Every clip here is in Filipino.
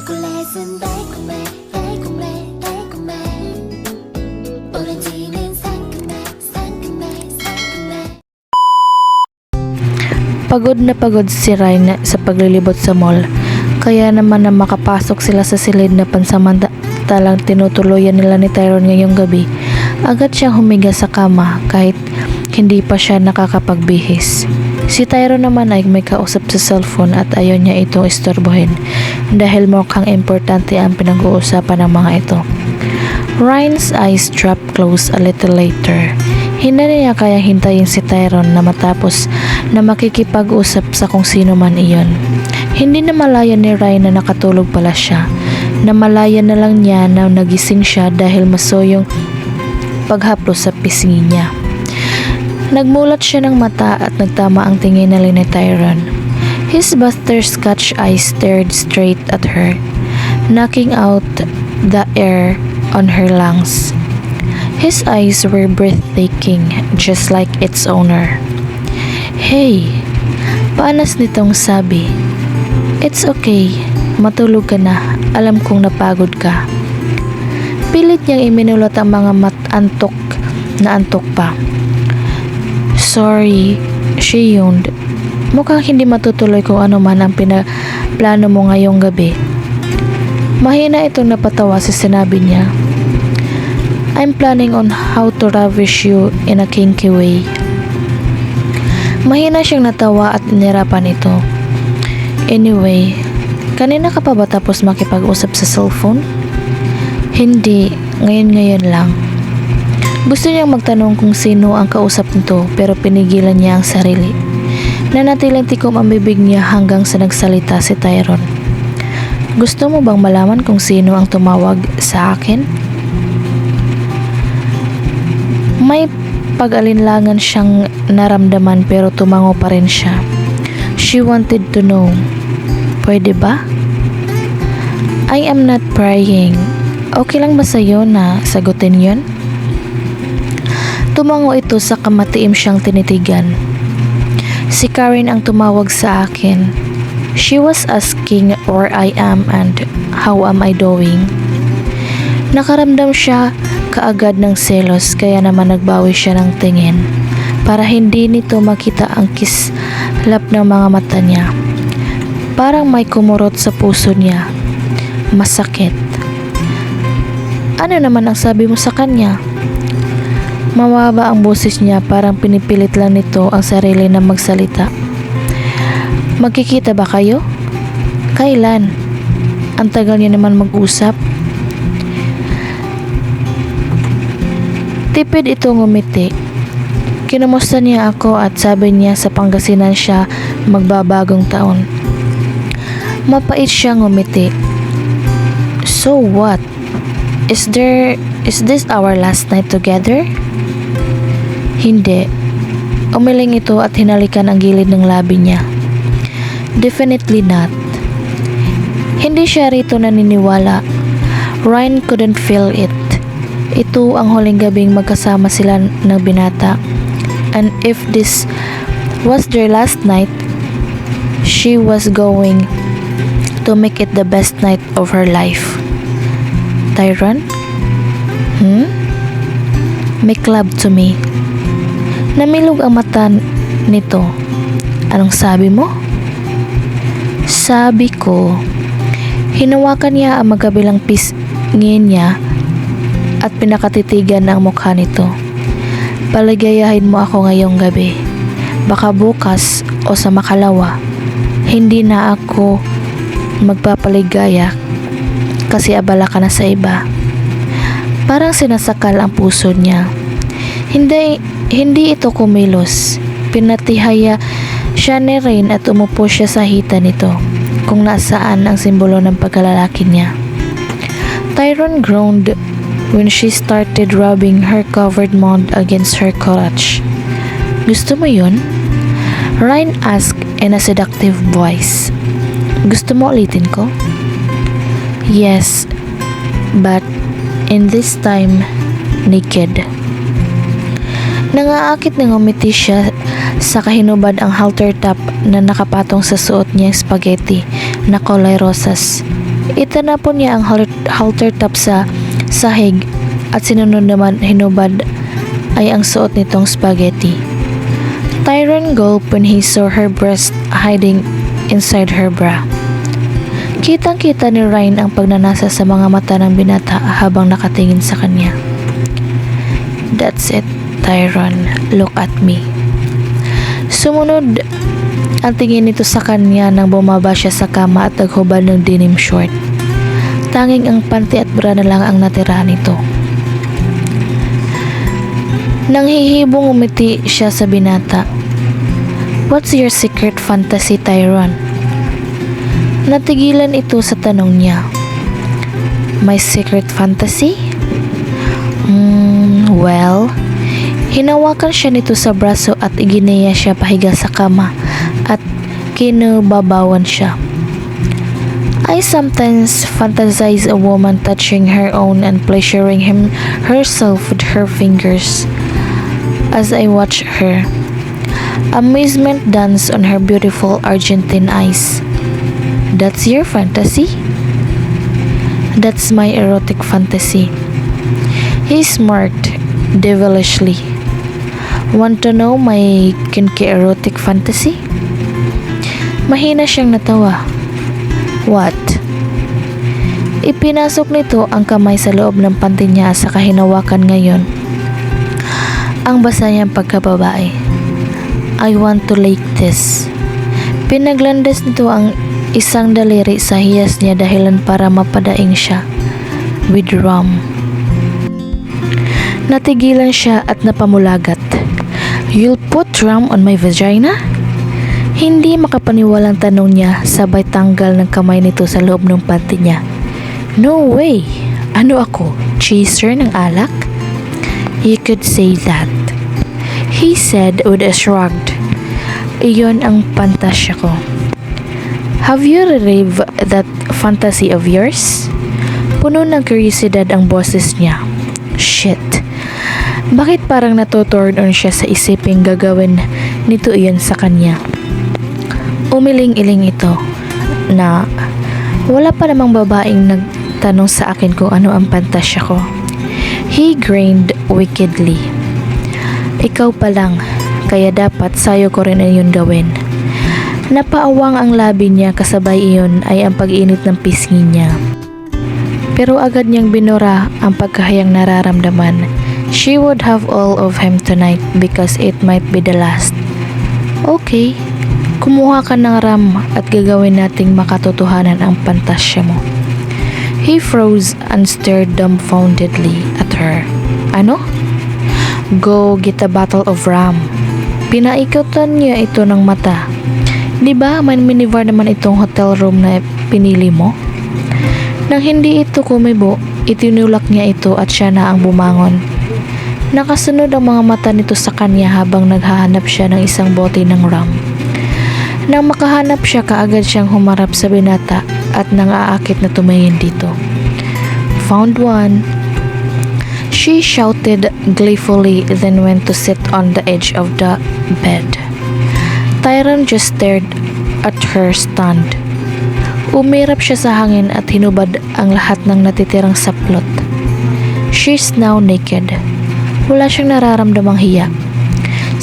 초콜릿은 달콤해 달콤해 달콤해 오렌지는 상큼해 상큼해 상큼해. Pagod na pagod si Ryan sa paglilibot sa mall. Kaya naman na makapasok sila sa silid na pansamantalang tinutuluyan nila ni Tyrone ngayong gabi, agad siyang humiga sa kama kahit hindi pa siya nakakapagbihis. Si Tyrone naman ay may kausap sa cellphone at ayaw niya itong istorbohin dahil mukhang importante ang pinag-uusapan ng mga ito. Ryan's eyes dropped close a little later. Hindi niya kaya hintayin si Tyrone na matapos na makikipag-usap sa kung sino man iyon. Hindi na malaya ni Ryan na nakatulog pala siya. Namalaya na lang niya na nagising siya dahil masoyong paghaplos sa pisngi niya. Nagmulat siya ng mata at nagtama ang tingin na ni Tyrone. His butterscotch eyes stared straight at her, knocking out the air on her lungs. His eyes were breathtaking, just like its owner. Hey, paanas nitong sabi. It's okay, matulog ka na, alam kong napagod ka. Pilit niyang iminulot ang mga antok na antok pa. Sorry, she yawned. Mukhang hindi matutuloy kung ano man ang pinaplano mo ngayong gabi. Mahina itong napatawa sa sinabi niya. I'm planning on how to ravish you in a kinky way. Mahina siyang natawa at inirapan ito. Anyway, kanina ka pa ba tapos makipag-usap sa cellphone? Hindi, ngayon lang. Gusto niyang magtanong kung sino ang kausap nito pero pinigilan niya ang sarili. Nanatiling tikom ang bibig niya hanggang sa nagsalita si Tyrone. Gusto mo bang malaman kung sino ang tumawag sa akin? May pag-alinlangan siyang naramdaman pero tumango pa rin siya. She wanted to know. Pwede ba? I am not prying. Okay lang ba sa'yo na sagutin yon? Tumango ito sa kamatiim siyang tinitigan. Si Karen ang tumawag sa akin. She was asking where I am and how am I doing. Nakaramdam siya kaagad ng selos kaya naman nagbawi siya ng tingin para hindi nito makita ang kislap ng mga mata niya. Parang may kumurot sa puso niya. Masakit. Ano naman ang sabi mo sa kanya? Mawaba ang boses niya, parang pinipilit lang nito ang sarili na magsalita. Magkikita ba kayo? Kailan? Ang tagal niya naman mag-usap. Tipid ito ngumiti. Kinumusta niya ako at sabi niya sa Pangasinan siya magbabagong taon. Mapait siya ngumiti. So what? Is this our last night together? Hindi. Umiling ito at hinalikan ang gilid ng labi niya. Definitely not. Hindi siya rito naniniwala. Ryan couldn't feel it. Ito ang huling gabing magkasama sila ng binata. And if this was their last night, she was going to make it the best night of her life. Tyrone? Make love to me. Namilog ang mata nito. Anong sabi mo? Sabi ko. Hinawakan niya ang magkabilang pisngin niya at pinakatitigan ang mukha nito. Paligayahin mo ako ngayong gabi. Baka bukas o sa makalawa, hindi na ako magpapaligaya kasi abala ka na sa iba. Parang sinasakal ang puso niya. Hindi ito kumilos. Pinatihaya siya ni Rain at umupo siya sa hita nito kung nasaan ang simbolo ng pagkalalaki niya. Tyrone groaned when she started rubbing her covered mouth against her crotch. Gusto mo yun? Ryan asked in a seductive voice. Gusto mo ulitin ko? Yes, but in this time, naked. Nangaakit na ngumiti siya sa kahinubad ang halter top na nakapatong sa suot niyang spaghetti na kulay rosas. Itinapon niya ang halter top sa sahig at sinunod naman hinubad ay ang suot nitong spaghetti. Tyron gulped when he saw her breast hiding inside her bra. Kitang-kita ni Ryan ang pagnanasa sa mga mata ng binata habang nakatingin sa kanya. That's it, Tyron. Look at me. Sumunod ang tingin nito sa kanya nang bumaba siya sa kama at naghubad ng denim short. Tanging ang panty at bra na lang ang natira nito. Nang hihibong umiti siya sa binata. What's your secret fantasy, Tyron? Natigilan ito sa tanong niya. My secret fantasy? Well, hinawakan siya nito sa braso at igineya siya pahiga sa kama at kinubabawan siya. I sometimes fantasize a woman touching her own and pleasuring herself with her fingers. As I watch her, amusement dance on her beautiful Argentine eyes. That's your fantasy? That's my erotic fantasy. He smirked devilishly. Want to know my kinky erotic fantasy? Mahina siyang natawa. What? Ipinasok nito ang kamay sa loob ng panty niya sa kahinawakan ngayon. Ang basa niyang pagkababae. I want to lick this. Pinaglandas nito ang isang daliri sa hiyas niya dahilan para mapadaing siya with rum. Natigilan siya at napamulagat. You'll put rum on my vagina? Hindi makapaniwalang tanong niya sabay tanggal ng kamay nito sa loob ng panty niya. No way! Ano ako? Chaser ng alak? You could say that. He said with a shrug. Iyon ang pantasya ko. Have you relived that fantasy of yours? Puno ng kuryosidad ang boses niya. Shit. Bakit parang natuturn on siya sa isiping gagawin nito iyon sa kanya? Umiling-iling ito na wala pa namang babaeng nagtanong sa akin kung ano ang pantasya ko. He grinned wickedly. Ikaw pa lang, kaya dapat sayo ko rin iyon gawin. Napaawang ang labi niya kasabay iyon ay ang pag-init ng pisngi niya. Pero agad niyang binura ang pagkahayang nararamdaman. She would have all of him tonight because it might be the last. Okay, kumuha ka ng ram at gagawin nating makatotohanan ang pantasya mo. He froze and stared dumbfoundedly at her. Ano? Go get a bottle of rum. Pinaikutan niya ito ng mata. Di ba may minibar naman itong hotel room na pinili mo? Nang hindi ito kumibo, itinulak niya ito at siya na ang bumangon. Nakasunod ang mga mata nito sa kanya habang naghahanap siya ng isang bote ng rum. Nang makahanap siya, kaagad siyang humarap sa binata at nang aakit na tumingin dito. Found one. She shouted gleefully, then went to sit on the edge of the bed. Tyron just stared at her stunned. Umirap siya sa hangin at hinubad ang lahat ng natitirang saplot. She's now naked. Wala siyang nararamdamang hiya.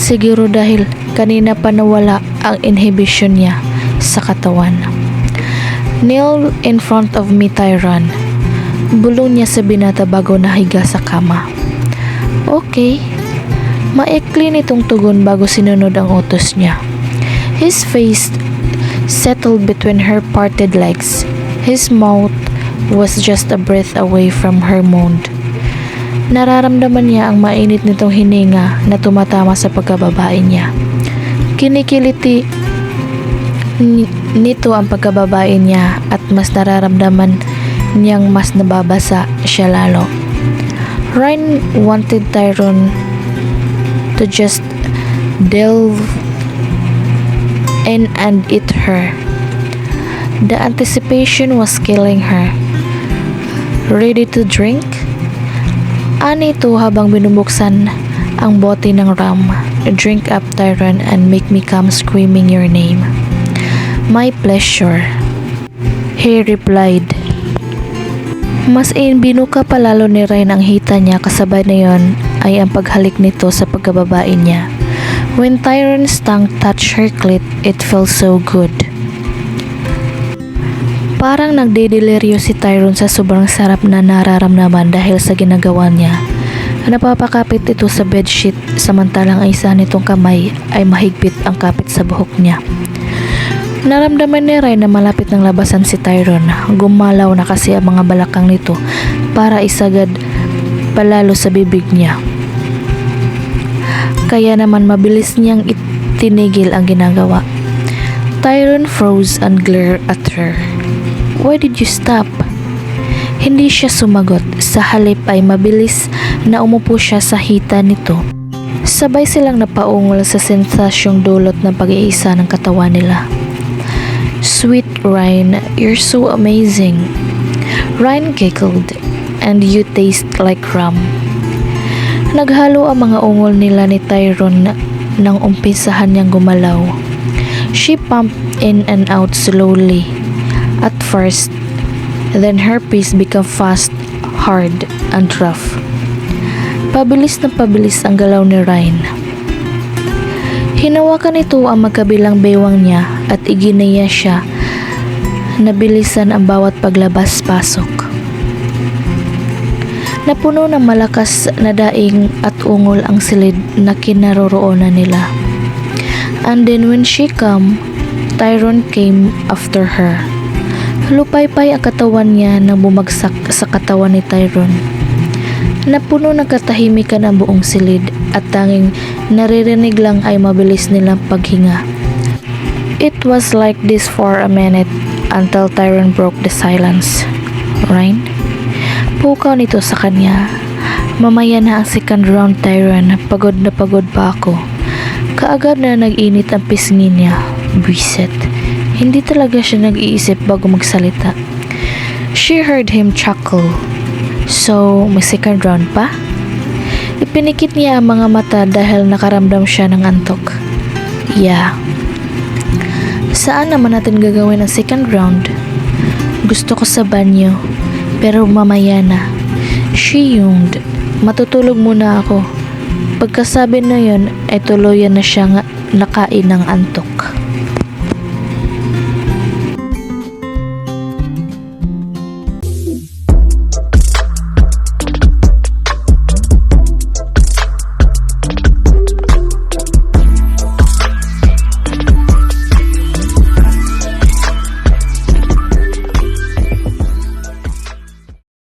Siguro dahil kanina pa nawala ang inhibition niya sa katawan. Kneel in front of me, Tyron. Bulong niya sa binata bago nahiga sa kama. Okay. Maikli nitong tugon bago sinunod ang utos niya. His face settled between her parted legs. His mouth was just a breath away from her moan. Nararamdaman niya ang mainit nitong hininga na tumatama sa pagkababae niya. Kinikiliti nito ang pagkababae niya at mas nararamdaman niyang mas nababasa siya lalo. Ryan wanted Tyron to just delve in and eat her. The anticipation was killing her. Ready to drink? Ani ito habang binubuksan ang bote ng rum. Drink up, Tyron, and make me come screaming your name. My pleasure, he replied. Mas binuka pa lalo ni Ryan ang hita niya, kasabay na yon ay ang paghalik nito sa pagkababae niya. When Tyron's tongue touched her clit, it felt so good. Parang nagdedeliryo si Tyron sa sobrang sarap na nararamdaman dahil sa ginagawa niya. Napapakapit ito sa bedsheet samantalang ang isa nitong kamay ay mahigpit ang kapit sa buhok niya. Naramdaman ni Ryan na malapit ng labasan si Tyron. Gumalaw na kasi ang mga balakang nito para isagad palalo sa bibig niya. Kaya naman mabilis niyang itinigil ang ginagawa. Tyron froze and glared at her. "Why did you stop?" Hindi siya sumagot. Sa halip ay mabilis na umupo siya sa hita nito. Sabay silang napaungol sa sensasyong dulot ng pag-iisa ng katawan nila. "Sweet Ryan, you're so amazing." Ryan giggled. "And you taste like rum." Naghalo ang mga ungol nila ni Tyron nang umpisahan niyang gumalaw. She pumped in and out slowly at first, then her pace became fast, hard, and rough. Pabilis na pabilis ang galaw ni Ryan. Hinawakan ito ang magkabilang baywang niya at iginaya siya na bilisan ang bawat paglabas-pasok. Napuno ng malakas na daing at ungol ang silid na kinaroroonan nila. And then when she came, Tyron came after her. Lupaypay ang katawan niya nang bumagsak sa katawan ni Tyron. Napuno ng katahimikan ang buong silid at tanging naririnig lang ay mabilis nilang paghinga. It was like this for a minute until Tyron broke the silence. "Ryan?" Pukaw nito sa kanya. Mamaya na ang second round, Tyron. Pagod na pagod pa ako. Kaagad na nag-init ang pisngi niya. Buisit. Hindi talaga siya nag-iisip bago magsalita. She heard him chuckle. "So, may second round pa?" Ipinikit niya ang mga mata dahil nakaramdam siya ng antok. "Yeah." "Saan naman natin gagawin ang second round?" "Gusto ko sa banyo, pero mamaya na." She yawned. "Matutulog muna ako." Pagkasabi na yon ay tuluyan na siyang nakain ng antok.